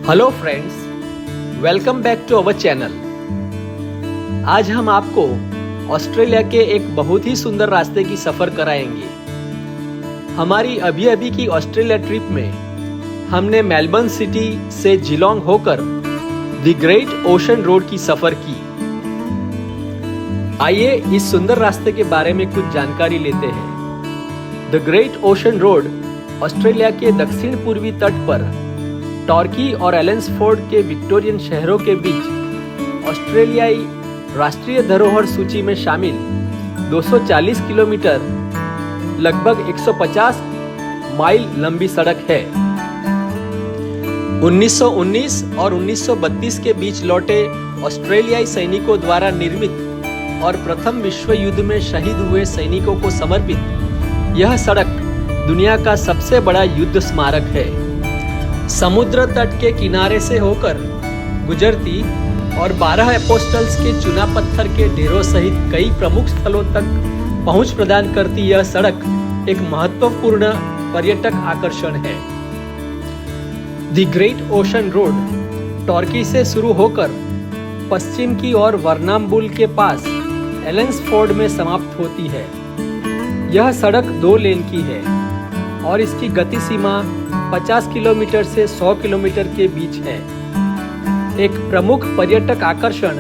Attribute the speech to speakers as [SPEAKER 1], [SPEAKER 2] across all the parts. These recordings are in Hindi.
[SPEAKER 1] Hello friends, welcome back to our channel. आज हम आपको ऑस्ट्रेलिया के एक बहुत ही सुंदर रास्ते की सफ़र कराएंगे। हमारी अभी अभी की ऑस्ट्रेलिया ट्रिप में हमने मेलबर्न सिटी से जिलोंग होकर द ग्रेट ओशन रोड की सफ़र की। आइए इस सुंदर रास्ते के बारे में कुछ जानकारी लेते हैं। The great ocean road Australia के दक्षिण पूर्वी तट पर टॉर्की और एलेंसफोर्ड के विक्टोरियन शहरों के बीच ऑस्ट्रेलियाई राष्ट्रीय धरोहर सूची में शामिल 240 किलोमीटर लगभग 150 माइल लंबी सड़क है। 1919 और 1932 के बीच लौटे ऑस्ट्रेलियाई सैनिकों द्वारा निर्मित और प्रथम विश्व युद्ध में शहीद हुए सैनिकों को समर्पित यह सड़क दुनिया का सबसे बड़ा युद्ध स्मारक है। समुद्र तट के किनारे से होकर गुजरती और 12 एपोस्टल्स के चुना पत्थर के ढेरों सहित कई प्रमुख स्थलों तक पहुंच प्रदान करती यह सड़क एक महत्वपूर्ण पर्यटक आकर्षण है। The great ocean road torquey से शुरू होकर पश्चिम की ओर वर्नाम्बुल के पास एलेंसफोर्ड में समाप्त होती है। यह सड़क 2 लेन की है और इसकी गति सीमा 50 किलोमीटर से 100 किलोमीटर के बीच है। एक प्रमुख पर्यटक आकर्षण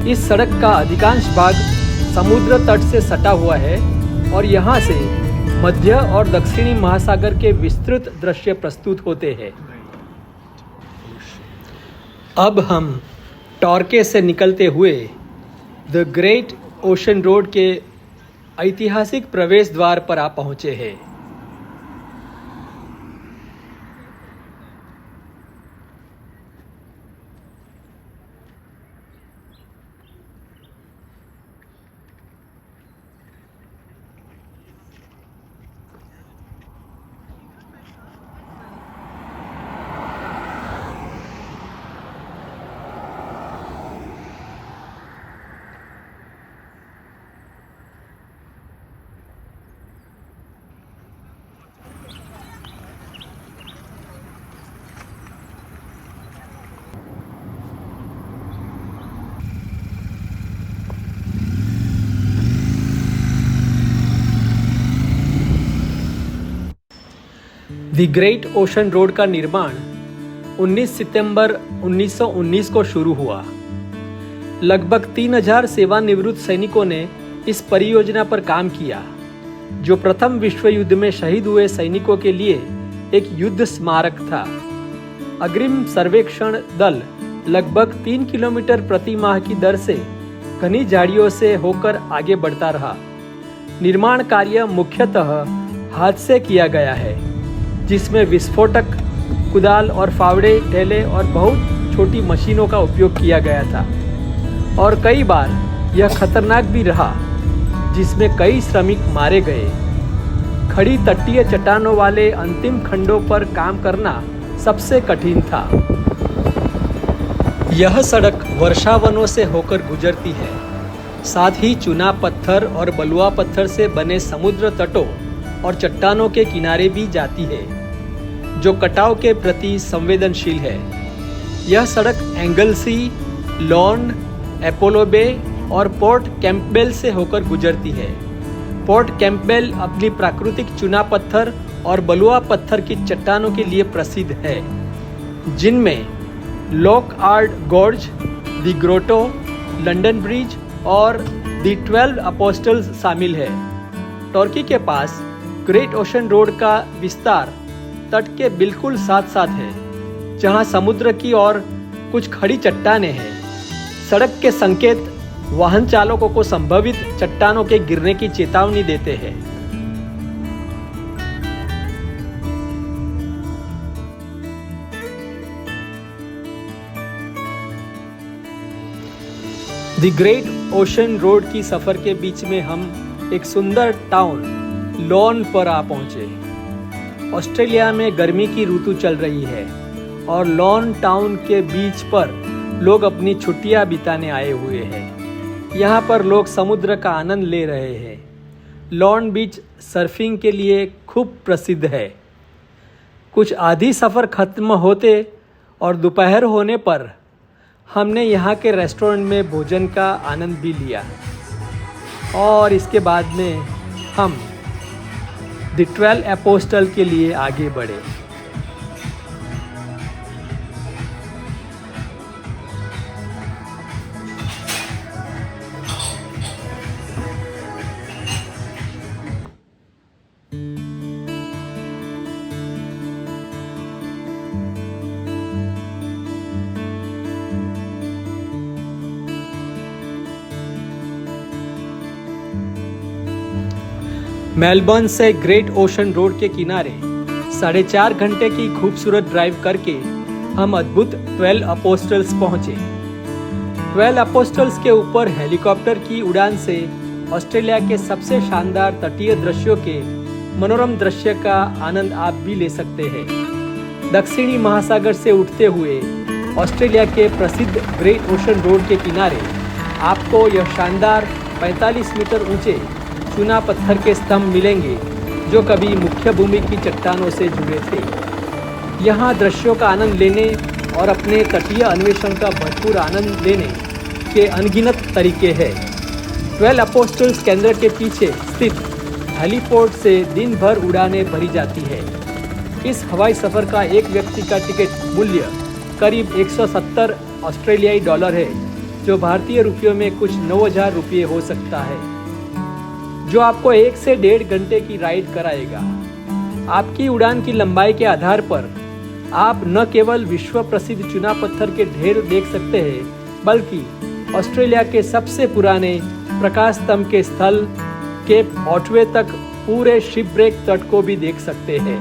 [SPEAKER 1] इस सड़क का अधिकांश भाग समुद्र तट से सटा हुआ है और यहाँ से मध्य और दक्षिणी महासागर के विस्तृत दृश्य प्रस्तुत होते हैं। अब हम टॉर्के से निकलते हुए द ग्रेट ओशन रोड के ऐतिहासिक प्रवेश द्वार पर आ पहुँचे हैं। द ग्रेट ओशन रोड का निर्माण 19 सितंबर 1919 को शुरू हुआ। लगभग 3000 सेवानिवृत्त सैनिकों ने इस परियोजना पर काम किया, जो प्रथम विश्व युद्ध में शहीद हुए सैनिकों के लिए एक युद्ध स्मारक था। अग्रिम सर्वेक्षण दल लगभग 3 किलोमीटर प्रति माह की दर से घनी झाड़ियों से होकर आगे बढ़ता रहा। निर्माण कार्य मुख्यतः हाथ से किया गया है, जिसमें विस्फोटक, कुदाल और फावड़े, ढेले और बहुत छोटी मशीनों का उपयोग किया गया था। और कई बार यह खतरनाक भी रहा, जिसमें कई श्रमिक मारे गए। खड़ी तटीय चट्टानों वाले अंतिम खंडों पर काम करना सबसे कठिन था। यह सड़क वर्षावनों से होकर गुजरती है, साथ ही चुना पत्थर और बलुआ पत्थर से बने समुद्र तटों और चट्टानों के किनारे भी जाती है, जो कटाव के प्रति संवेदनशील है। यह सड़क एंगलसी, लॉन, एपोलो बे और पोर्ट कैंपबेल से होकर गुजरती है। पोर्ट कैंपबेल अपनी प्राकृतिक चुना पत्थर और बलुआ पत्थर की चट्टानों के लिए प्रसिद्ध है, जिनमें Loch Ard Gorge, the Grotto, London Bridge और द 12 अपोस्टल्स शामिल है। टर्की के पास ग्रेट ओशन रोड का विस्तार तट के बिल्कुल साथ साथ है, जहां समुद्र की ओर कुछ खड़ी चट्टानें हैं। सड़क के संकेत वाहन चालकों को संभावित चट्टानों के गिरने की चेतावनी देते हैं। द ग्रेट ओशन रोड की सफर के बीच में हम एक सुंदर टाउन लॉन पर आ पहुंचे। ऑस्ट्रेलिया में गर्मी की ऋतु चल रही है और लॉन टाउन के बीच पर लोग अपनी छुट्टियां बिताने आए हुए हैं। यहाँ पर लोग समुद्र का आनंद ले रहे हैं। लॉन बीच सर्फिंग के लिए खूब प्रसिद्ध है। कुछ आधी सफ़र खत्म होते और दोपहर होने पर हमने यहाँ के रेस्टोरेंट में भोजन का आनंद भी लिया और इसके बाद में हम द 12 अपोस्टल के लिए आगे बढ़े। मेलबर्न से ग्रेट ओशन रोड के किनारे 4.5 घंटे की खूबसूरत ड्राइव करके हम अद्भुत 12 अपोस्टल्स पहुंचे। 12 अपोस्टल्स के ऊपर हेलीकॉप्टर की उड़ान से ऑस्ट्रेलिया के सबसे शानदार तटीय दृश्यों के मनोरम दृश्य का आनंद आप भी ले सकते हैं। दक्षिणी महासागर से उठते हुए ऑस्ट्रेलिया के प्रसिद्ध ग्रेट ओशन रोड के किनारे आपको यह शानदार 45 मीटर ऊंचे चूना पत्थर के स्तंभ मिलेंगे जो कभी मुख्य भूमि की चट्टानों से जुड़े थे। यहाँ दृश्यों का आनंद लेने और अपने तटीय अन्वेषण का भरपूर आनंद लेने के अनगिनत तरीके हैं। 12 अपोस्टल्स केंद्र के पीछे स्थित हेलीपोर्ट से दिन भर उड़ानें भरी जाती है। इस हवाई सफ़र का एक व्यक्ति का टिकट मूल्य करीब 170 ऑस्ट्रेलियाई डॉलर है, जो भारतीय रुपयों में कुछ 9,000 रुपये हो सकता है, जो आपको 1 से 1.5 घंटे की राइड कराएगा। आपकी उड़ान की लंबाई के आधार पर आप न केवल विश्व प्रसिद्ध चूना पत्थर के ढेर देख सकते हैं, बल्कि ऑस्ट्रेलिया के सबसे पुराने प्रकाश स्तंभ के स्थल केप ऑटवे तक पूरे शिपब्रेक तट को भी देख सकते हैं।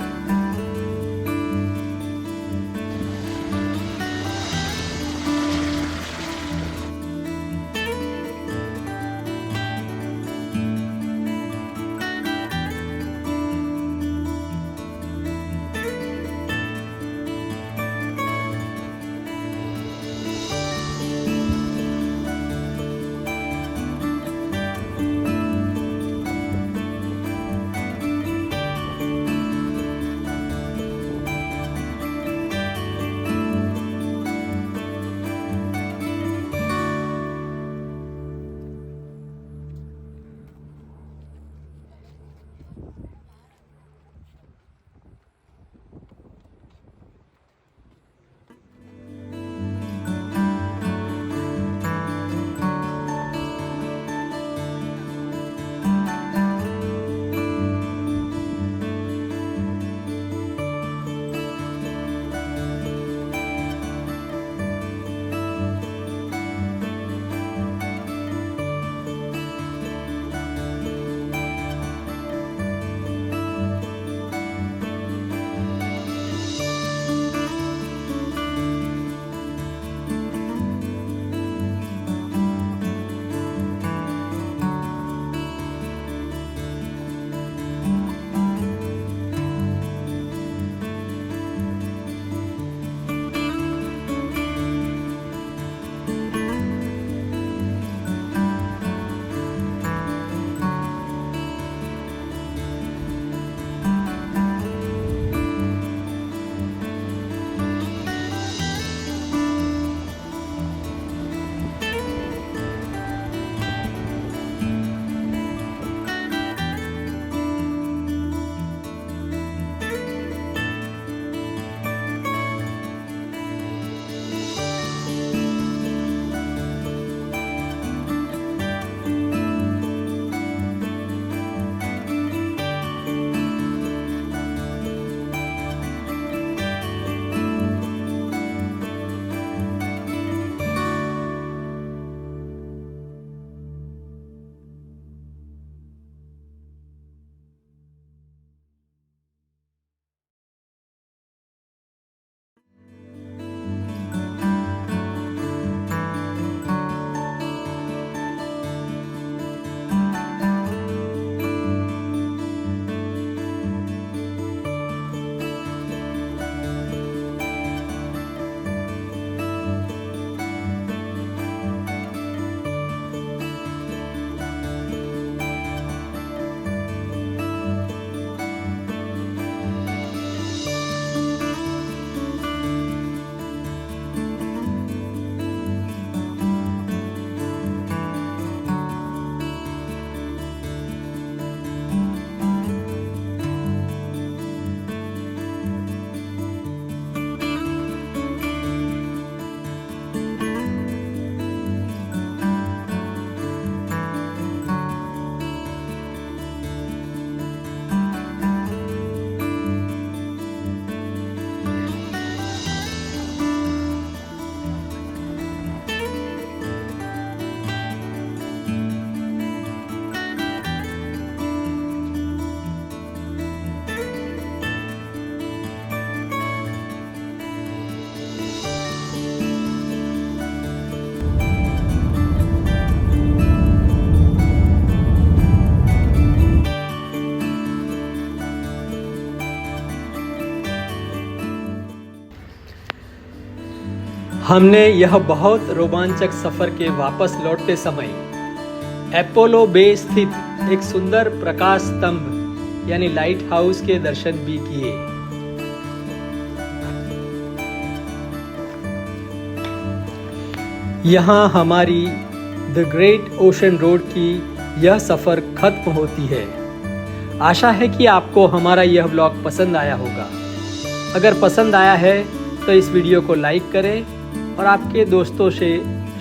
[SPEAKER 1] हमने यह बहुत रोमांचक सफर के वापस लौटते समय एपोलो बे स्थित एक सुंदर प्रकाश स्तंभ यानी लाइट हाउस के दर्शन भी किए। यहाँ हमारी द ग्रेट ओशन रोड की यह सफर खत्म होती है। आशा है कि आपको हमारा यह ब्लॉग पसंद आया होगा। अगर पसंद आया है तो इस वीडियो को लाइक करें और आपके दोस्तों से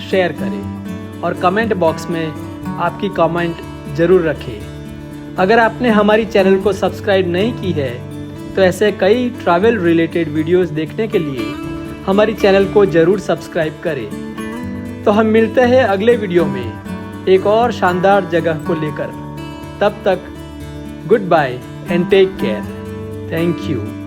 [SPEAKER 1] शेयर करें और कमेंट बॉक्स में आपकी कमेंट ज़रूर रखें। अगर आपने हमारी चैनल को सब्सक्राइब नहीं की है तो ऐसे कई ट्रैवल रिलेटेड वीडियोस देखने के लिए हमारी चैनल को ज़रूर सब्सक्राइब करें। तो हम मिलते हैं अगले वीडियो में एक और शानदार जगह को लेकर। तब तक good bye and take care. Thank you.